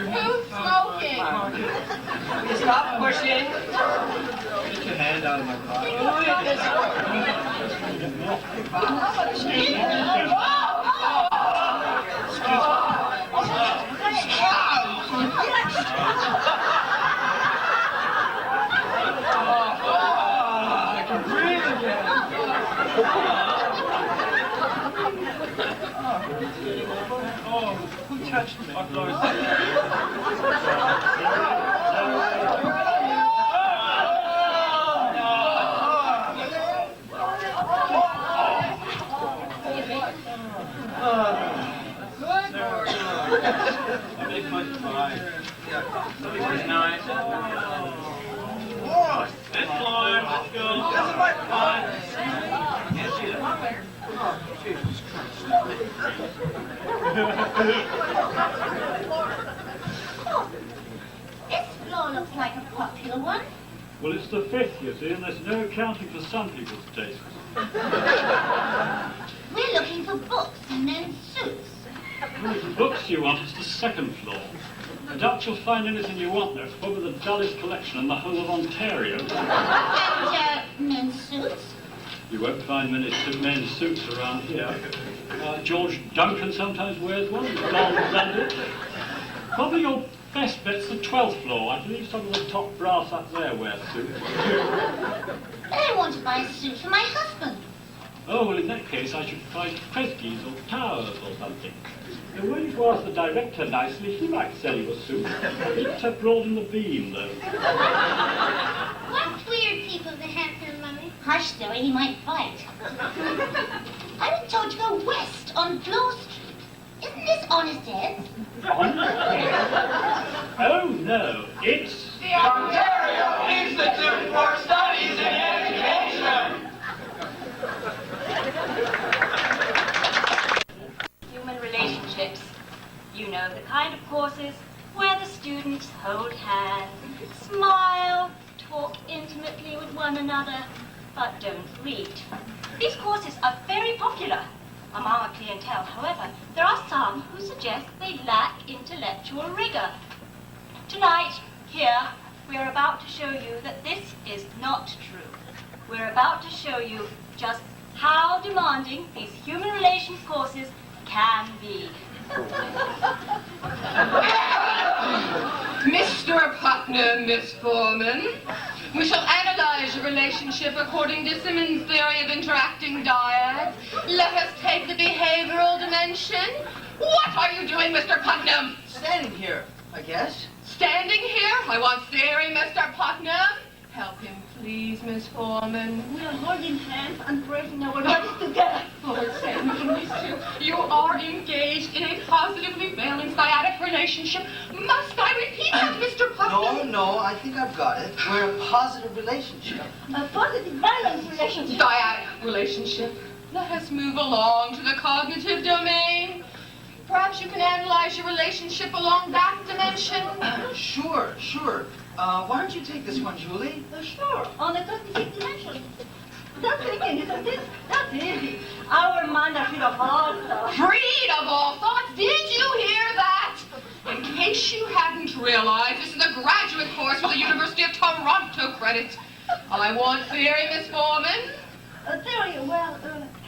Who's smoking? Stop pushing. Get your hand out of my pocket. I can breathe again. Oh, who touched me? I make much fine. This is nice. Let's climb, let's go. Fine. Can't see that. Oh, Jesus Christ. This floor looks like a popular one. Well, it's the fifth, you see, and there's no accounting for some people's tastes. We're looking for books and men's suits. Well, if the books you want, it's the second floor. I doubt you'll find anything you want there. It's probably the dullest collection in the whole of Ontario. And men's suits. You won't find many men's suits around here. George Duncan sometimes wears one, gold blended. Probably your best bet's the 12th floor. I believe some of the top brass up there wear suits. I want to buy a suit for my husband. Oh, well, in that case, I should find Kresge's or Towers or something. And were you to ask the director nicely, he might sell you a suit. He'd broaden the beam, though. What weird people they have here, Mummy? Hush, Zoe, he might bite. I was told to go west on Floor Street. Isn't this Honest Ed's? Oh, no, it's The Ontario Institute for Studies in Education. Human relationships. You know the kind of courses where the students hold hands, smile, talk intimately with one another, but don't read. These courses are very popular among our clientele. However, there are some who suggest they lack intellectual rigor. Tonight, here, we are about to show you that this is not true. We're about to show you just how demanding these human relations courses can be. Mr. Putnam, Miss Foreman, we shall analyze your relationship according to Simmons' theory of interacting dyads. Let us take the behavioral dimension. What are you doing, Mr. Putnam? Standing here, I guess. Standing here? I want theory, Mr. Putnam. Help him, please, Miss Foreman. We're holding hands and breaking our bodies together. Lord save me from these two. You are engaged in a positively balanced dyadic relationship. Must I repeat that, Mr. Putnam? No, I think I've got it. We're a positive relationship. A positive balance relationship. Dyadic relationship. Let us move along to the cognitive domain. Perhaps you can analyze your relationship along that dimension. Sure. Why don't you take this one, Julie? Sure, on the cognitive dimension. That's thinking, isn't it? That's easy. Our mind are free of all thoughts. Freed of all thoughts. Did you hear that? In case you hadn't realized, this is a graduate course with the University of Toronto credit. I want theory, Miss Foreman. Theory, well,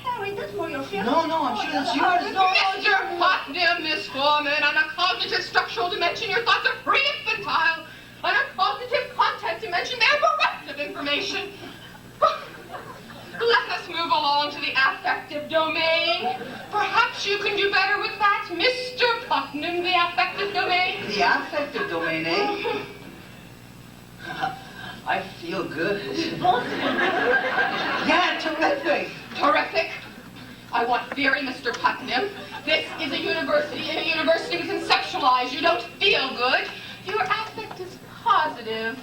Harry, that's more your field. No, I'm sure that's yours. Mr. Putnam, Miss Foreman, on a cognitive structural dimension, your thoughts are pre-infantile. On a cognitive content dimension, they're bereft of information. Let us move along to the affective domain. Perhaps you can do better with that, Mr. Putnam, the affective domain. The affective domain, eh? I feel good. Yeah, terrific. Terrific. I want theory, Mr. Putnam. This is a university. In a university, we conceptualize. You don't feel good. Your affect is positive.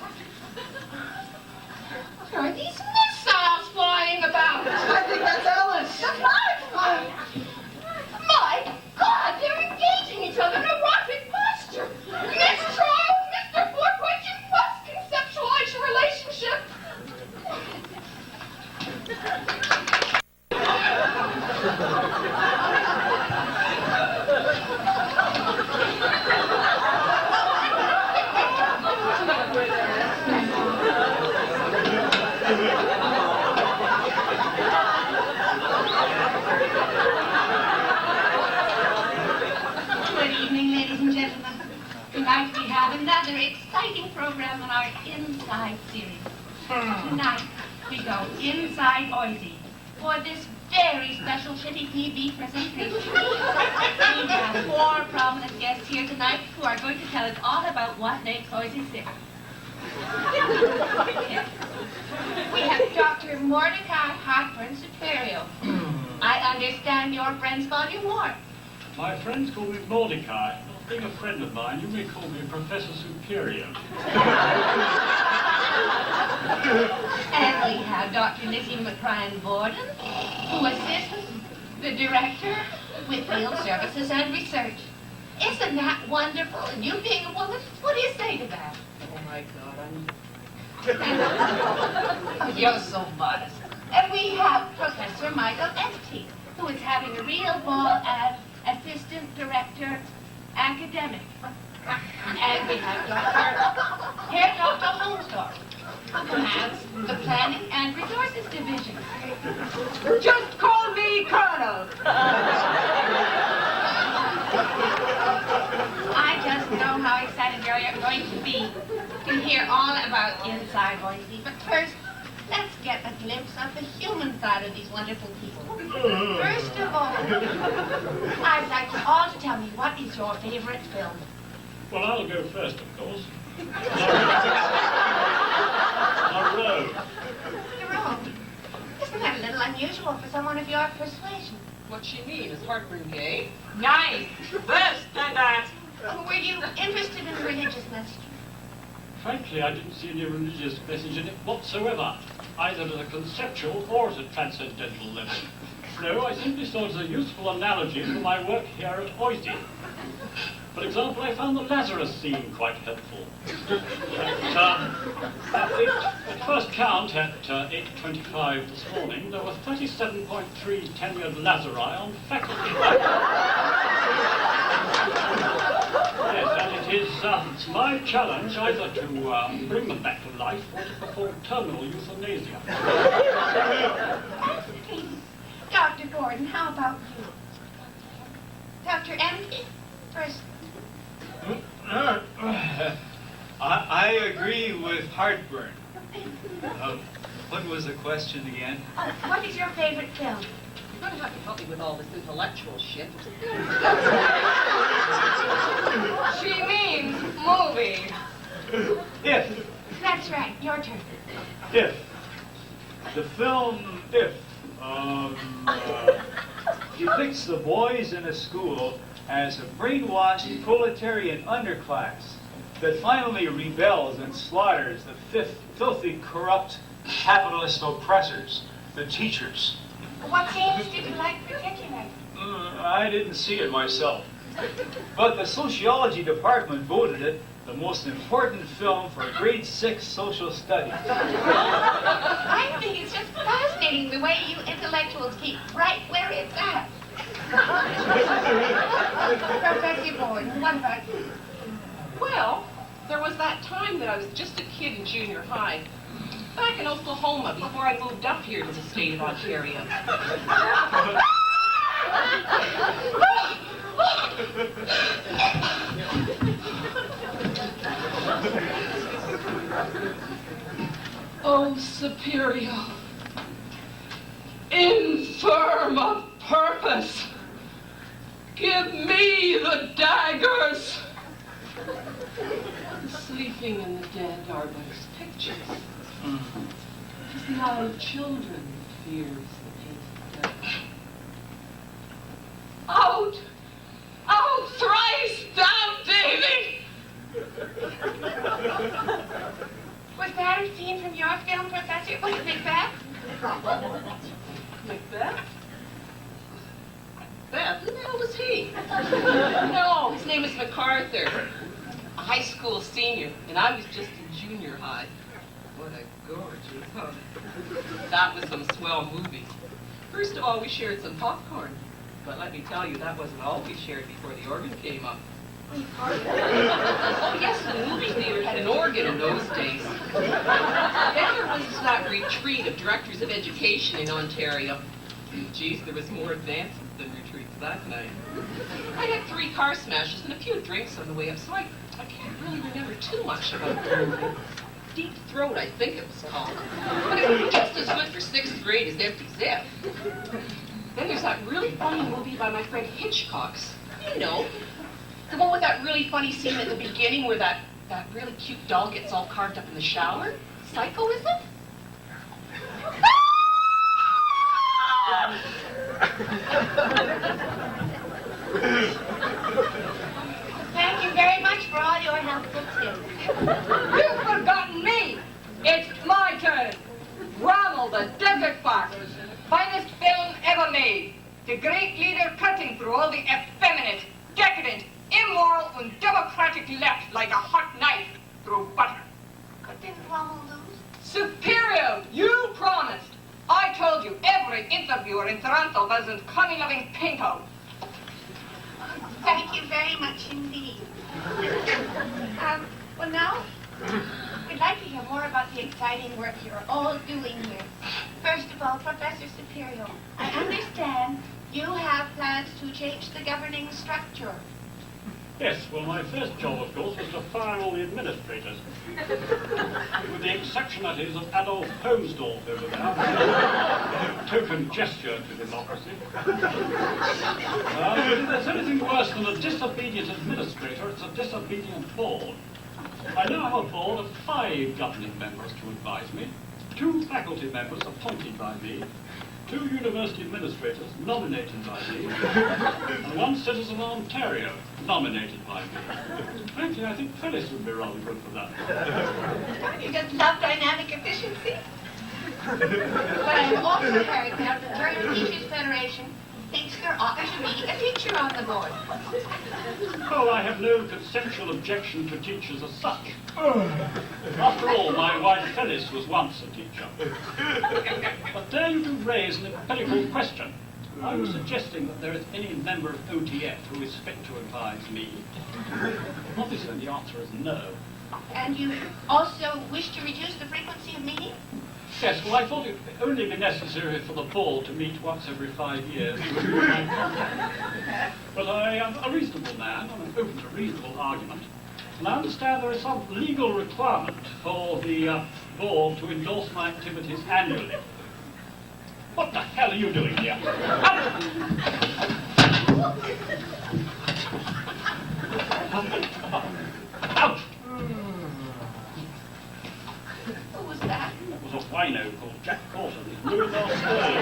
What are these missiles flying about? I think that's Alice. That's not. My God, they're engaging each other in erotic posture. Miss Charles, Mr. Fortwhite, you must conceptualize your relationship. Tonight we have another exciting program on our Inside series. Tonight we go inside Oise for this very special Shitty TV presentation. We have 4 prominent guests here tonight who are going to tell us all about what makes Oise sick. We have Dr. Mordecai Hartburn Superior. I understand your friends call you Mort. My friends call me Mordecai. Being a friend of mine, you may call me Professor Superior. And we have Dr. Lizzie McBrien Borden, who assists the director with field services and research. Isn't that wonderful? And you being a woman, what do you say to that? Oh my God, Oh, you're so modest. And we have Professor Michael Esty, who is having a real ball as assistant director academic. And we have Dr. Holmsdorf, who commands the planning and resources division. Just call me Colonel. I just know how excited you're going to be to hear all about Inside Oise. But first, let's get a glimpse of the human side of these wonderful people. First of all, I'd like you all to tell me what is your favorite film. Well, I'll go first, of course. La Road. Jerome, isn't that a little unusual for someone of your persuasion? What she mean? Is Hartburn gay? Nice. This and that. Were you interested in religious messaging? Frankly, I didn't see any religious message in it whatsoever, either at a conceptual or at a transcendental level. No, I simply saw it as a useful analogy for my work here at Oise. For example, I found the Lazarus scene quite helpful. At first count, at 8:25 this morning, there were 37.3 tenured Lazari on faculty. Yes, and it is my challenge either to bring them back to life or to perform terminal euthanasia. Dr. Gordon, how about you? Dr. Empty, first. I agree with Hartburn. What was the question again? What is your favorite film? You're gonna have to help me with all this intellectual shit. She means movie. If That's right, your turn. the film depicts the boys in a school as a brainwashed proletarian underclass that finally rebels and slaughters the filthy, corrupt, capitalist oppressors, the teachers. What scenes did you like particularly? I didn't see it myself, but the sociology department voted it the most important film for grade 6 social studies. I think it's just fascinating the way you intellectuals keep right where it's at. Professor Gordon, what about you? Well, there was that time that I was just a kid in junior high, back in Oklahoma before I moved up here to the state of Ontario. Oh, Superior, infirm of purpose, give me the daggers. Sleeping in the dead are but as pictures. Tis the eye of children that fears the painted dead. Out! Out thrice, thou Davy! Was that a scene from your film, Professor? Was it Macbeth? Macbeth? Macbeth? Who the hell was he? No, his name is MacArthur. A high school senior, and I was just in junior high. What a gorgeous, huh? That was some swell movie. First of all, we shared some popcorn. But let me tell you, that wasn't all we shared before the organ came up. Oh, yes, the movie theater had an organ in those days. Then there was that retreat of directors of education in Ontario. Geez, there was more advances than retreats that night. I had 3 car smashes and a few drinks on the way up, so I can't too much about the movie. Deep Throat, I think it was called. But it was just as good for 6th grade as Empty Zip. Then there's that really funny movie by my friend Hitchcock's. You know, the one with that really funny scene at the beginning where that really cute doll gets all carved up in the shower. Psycho, is it? Thank you very much for all your helpful tips. You've forgotten me. It's my turn. Rommel, the Desert Fox. Finest film ever made. The great leader cutting through all the effeminate, decadent, immoral, and democratic left like a hot knife through butter. But didn't Rommel lose? Superior, you promised. I told you every interviewer in Toronto wasn't cunning-loving pinko. Thank you very much indeed. Well now, we'd like to hear more about the exciting work you're all doing here. First of all, Professor Superior, I understand you have plans to change the governing structure. Yes, well, my first job, of course, was to fire all the administrators. With the exception, that is, of Adolf Homsdorf over there. Token gesture to democracy. If there's anything worse than a disobedient administrator, it's a disobedient board. I now have a board of 5 governing members to advise me, 2 faculty members appointed by me, 2 university administrators nominated by me, and 1 citizen of Ontario nominated by me. Frankly, I think Phyllis would be rather good for that. You just love dynamic efficiency. But I'm also heard that the German Teachers Federation thinks there ought to be a teacher on the board. Oh, I have no consensual objection to teachers as such. After all, my wife Phyllis was once a teacher. But dare you to raise an empirical question? Are you suggesting that there is any member of OTF who is fit to advise me? Obviously, the answer is no. And you also wish to reduce the frequency of meetings? Yes, well, I thought it would only be necessary for the board to meet once every 5 years. But I am a reasonable man, and I'm open to reasonable argument. And I understand there is some legal requirement for the board to endorse my activities annually. What the hell are you doing here? Out! Who was that? That was a wino called Jack Corson. He's ruined our story.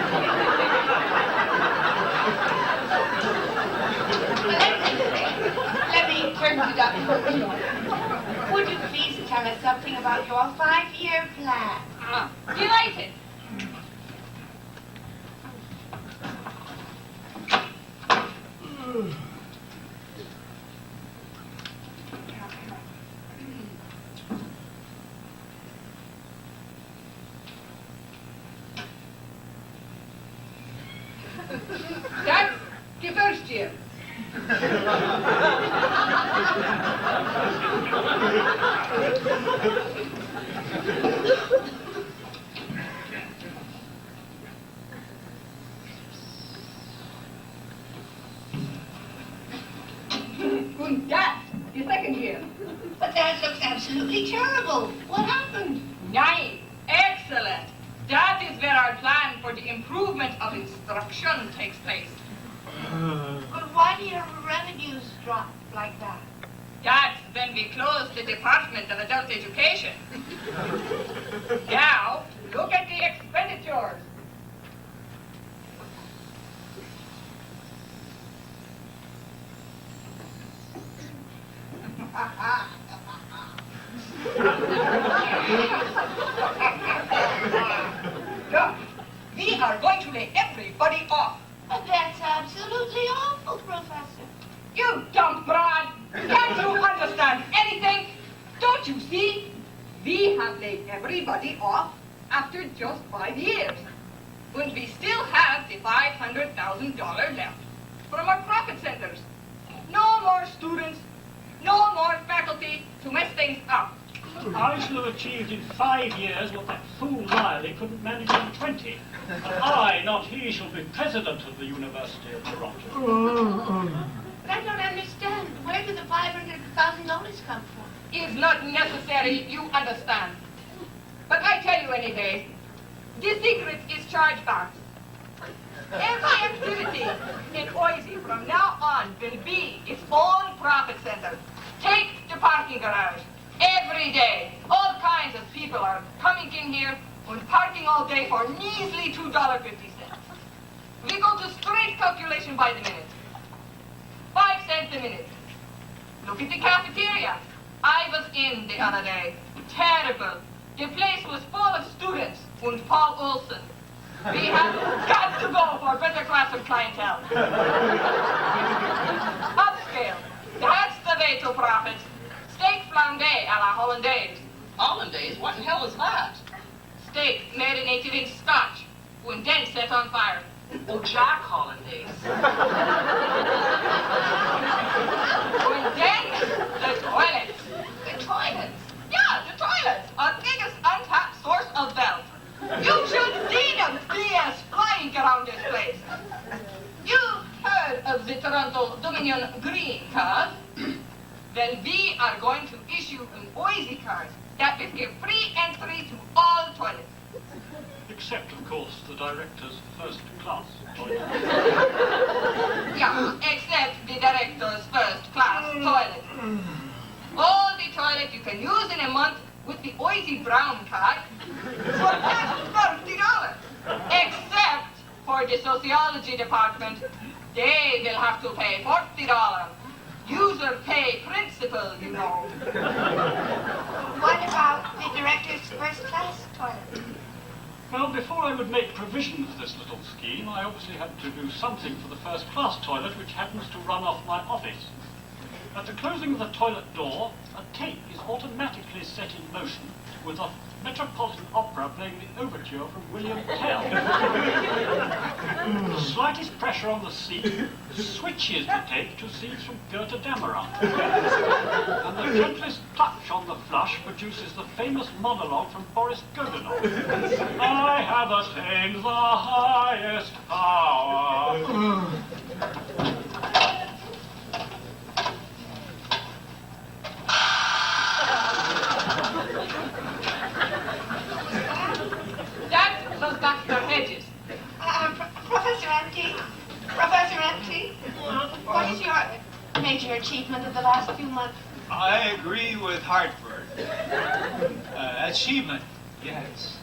Let me turn to Dr. Hook. Would you please tell us something about your 5-year plan? Delighted. That's the first year. And that's the second year. But that looks absolutely terrible. What happened? 9. Excellent. That is where our plan for the improvement of instruction takes place. But why do your revenues drop like that? That's when we closed the Department of Adult Education. Now, look at the expenditures. Look, we are going to lay everybody off. But that's absolutely awful, Professor. You dumb broad! Can't you understand anything? Don't you see? We have laid everybody off after just 5 years. And we still have the $500,000 left from our profit centers. No more students, no more faculty to mess things up. I shall have achieved in 5 years what that fool Riley couldn't manage in 20. And I, not he, shall be president of the University of Toronto. But I don't understand. Where did the $500,000 come from? is not necessary, you understand. But I tell you anyway, the secret is chargebacks. Every activity in Oisey from now on will be its own profit center. Take the parking garage. Every day, all kinds of people are coming in here and parking all day for measly $2.50. We go to straight calculation by the minute. 5 cents a minute. Look at the cafeteria. I was in the other day. Terrible. The place was full of students and Paul Olsen. We have got to go for a better class of clientele. Upscale. That's the way to profit. Steak flambé a la Hollandaise. Hollandaise? What in hell is that? Steak made in 18-inch scotch and then set on fire. Oh, Jack Hollandaise. And then the toilets. The toilets. Yeah, the toilets. Our biggest untapped source of wealth. You should see them BS flying around this place. You've heard of the Toronto Dominion Green card? Then we are going to issue an Oisey card that will give free entry to all toilets. Except, of course, the director's first class toilet. Yeah, except the director's first class toilet. All the toilet you can use in a month with the Oisey Brown card for just $30. Except for the sociology department, they will have to pay $40. User pay principle, you know. What about the director's first class toilet? Well, before I would make provision for this little scheme, I obviously had to do something for the first class toilet, which happens to run off my office. At the closing of the toilet door, a tape is automatically set in motion with a Metropolitan Opera playing the overture from William Tell. The slightest pressure on the seat switches the tape to scenes from Goethe Dameron. And the gentlest touch on the flush produces the famous monologue from Boris Godunov. I have attained the highest power. That was Dr. Hedges. Professor Empty? Professor Empty? What is your major achievement of the last few months? I agree with Hartford. Achievement, yes.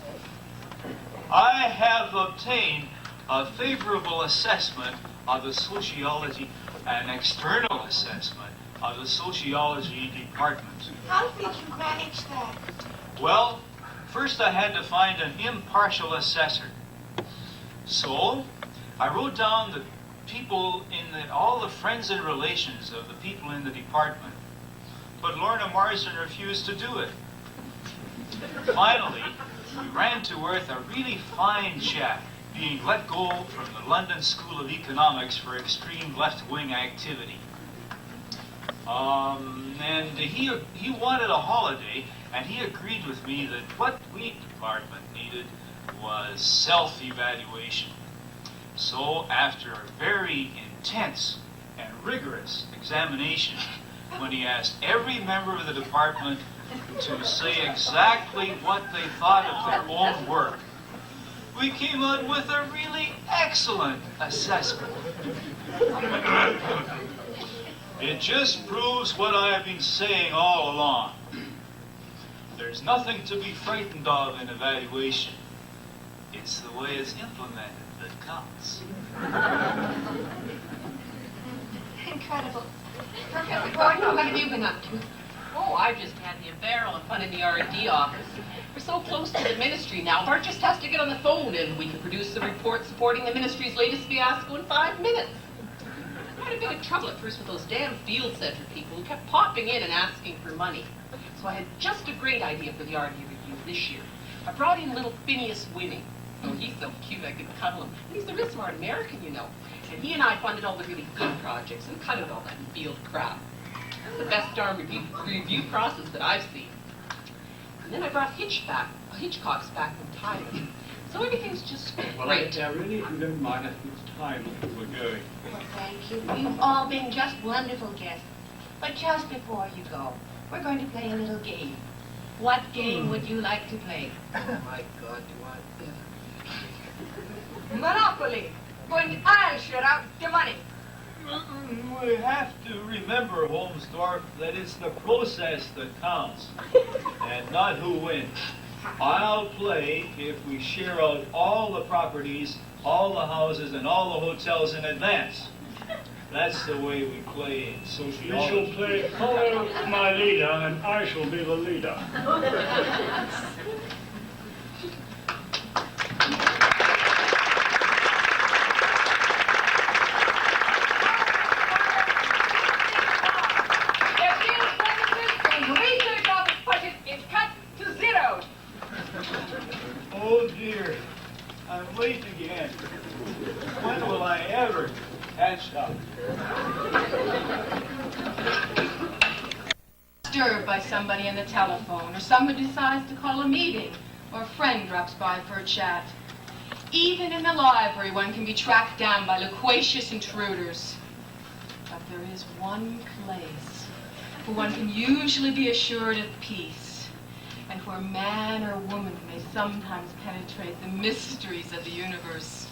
I have obtained a favorable assessment of the sociology, an external assessment of the sociology department. How did you manage that? Well, first I had to find an impartial assessor. So, I wrote down the people all the friends and relations of the people in the department. But Lorna Marsden refused to do it. Finally, we ran to earth a really fine chap being let go from the London School of Economics for extreme left-wing activity. And he wanted a holiday, and he agreed with me that what we department needed was self-evaluation. So after a very intense and rigorous examination, when he asked every member of the department to say exactly what they thought of their own work, we came out with a really excellent assessment. It just proves what I have been saying all along. There's nothing to be frightened of in evaluation. It's the way it's implemented that counts. Incredible. Professor Gordon, what have you been up to? Oh, I've just had the barrel of fun in the R&D office. We're so close to the ministry now, Bart just has to get on the phone and we can produce a report supporting the ministry's latest fiasco in 5 minutes. I had a bit of trouble at first with those damn field center people who kept popping in and asking for money. So I had just a great idea for the R&D review this year. I brought in little Phineas Winning. Oh, he's so cute I could cuddle him. And he's a real smart American, you know. And he and I funded all the really good projects and cut out all that field crap. That's the best darn review process that I've seen. And then I brought Hitchcock's back from Thailand. So everything's just Well, great. I really, if you don't mind, I think it's time we're going. Well, thank you. You've all been just wonderful guests. But just before you go, we're going to play a little game. What game would you like to play? Oh my God, do I ever... Monopoly. But I'll share out the money. We have to remember, Holmesdorf, that it's the process that counts, and not who wins. I'll play if we share out all the properties, all the houses, and all the hotels in advance. That's the way we play in You sociology. shall play follow my leader, and I shall be the leader. Their field premises and research office budget is cut to zero. Oh dear, I'm late again. When will I ever catch up? Disturbed by somebody on the telephone, or someone decides to call a meeting, or a friend drops by for a chat. Even in the library, one can be tracked down by loquacious intruders. But there is one place where one can usually be assured of peace, and where man or woman may sometimes penetrate the mysteries of the universe.